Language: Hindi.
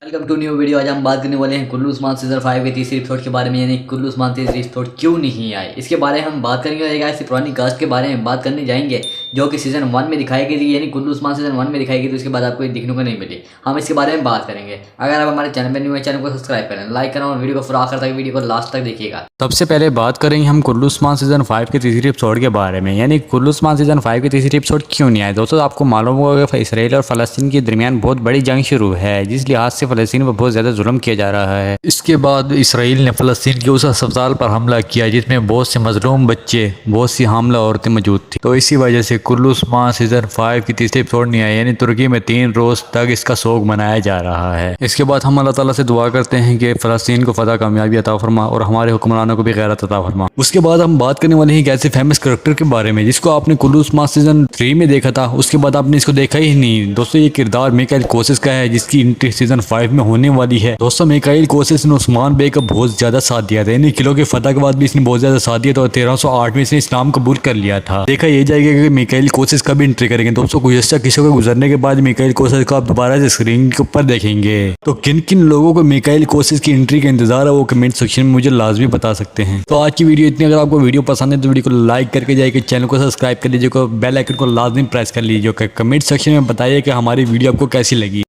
Welcome to new video. आज हम बात करने वाले हैं कुल्लू उस्मान सीजन 5 के तीसरे एपिसोड के बारे में, यानी कुल्लू उस्मान तीसरी एपिसोड क्यों नहीं आए, इसके बारे में हम बात करेंगे। ऐसी पुरानी कास्ट के बारे में बात करने जाएंगे जो कि सीजन 1 में दिखाई गई थी, यानी कुल्लू उस्मान सीजन 1 में दिखाई गई थी, उसके बाद आपको दिखने को नहीं मिली। हम इसके बारे में बात करेंगे। अगर आप हमारे चैनल पर न्यू है, चैनल को सब्सक्राइब करें, लाइक करें और वीडियो को पूरा आखिर तक वीडियो को लास्ट तक देखिएगा। सबसे पहले बात करेंगे हम कुल्लू उस्मान सीजन 5 के तीसरी एपिसोड के बारे में, यानी कुल्लू उस्मान सीजन 5 के तीसरी एपिसोड क्यों नहीं आए। दोस्तों आपको मालूम होगा कि इसराइल और फ़लस्तीन के दरमियान बहुत बड़ी जंग शुरू है, जिस लिहाज से फ़लस्तीन पर बहुत ज़्यादा जुल्म किया जा रहा है। इसके बाद इसराइल ने फ़लस्तीन के उस अस्पताल पर हमला किया जिसमें बहुत से मजलूम बच्चे, बहुत सी हामला औरतें मौजूद थी। तो इसी वजह से कुल्लू उस्मान सीजन 5 की तीसरी एपिसोड नहीं आई, यानी तुर्की में 3 रोज तक इसका सोग मनाया जा रहा है। इसके बाद हम अल्लाह ताला से दुआ करते हैं कि फ़लस्तीन को फतह कामयाबी अता फरमा और हमारे हुक्मरानों को भी गैरत अता फरमा। उसके बाद हम बात करने वाले हैं एक ऐसे फेमस कैरेक्टर के बारे में जिसको आपने कुल्लू उस्मान सीजन 3 में देखा था, उसके बाद आपने इसको देखा ही नहीं। दोस्तों ये किरदार मिकाइल कोसिस का है जिसकी एंट्री सीजन 5 में होने वाली है। दोस्तों मिकाइल कोसिस ने उस्मान बे का बहुत ज्यादा साथ दिया था, यानी किलो के फतह के बाद भी इसने बहुत ज्यादा साथ दिया था और 1308 में इसने इस्लाम कबूल कर लिया था। देखा यह जाएगा कि मिकाइल कोसिस कब एंट्री करेंगे। दोस्तों गुज़श्ता किस्सों के गुजरने के बाद मिकाइल कोसिस को आप दोबारा से स्क्रीन के ऊपर देखेंगे। तो किन किन लोगों को मिकाइल कोसिस की एंट्री का इंतजार है वो कमेंट सेक्शन में मुझे लाजमी बता सकते हैं। तो आज की वीडियो इतनी। अगर आपको वीडियो पसंद है तो वीडियो को लाइक करके जाइए, चैनल को सब्सक्राइब कर लीजिए, बेल आइकन को लाजमी प्रेस कर लीजिए। कमेंट सेक्शन में बताइए कि हमारी वीडियो आपको कैसी लगी।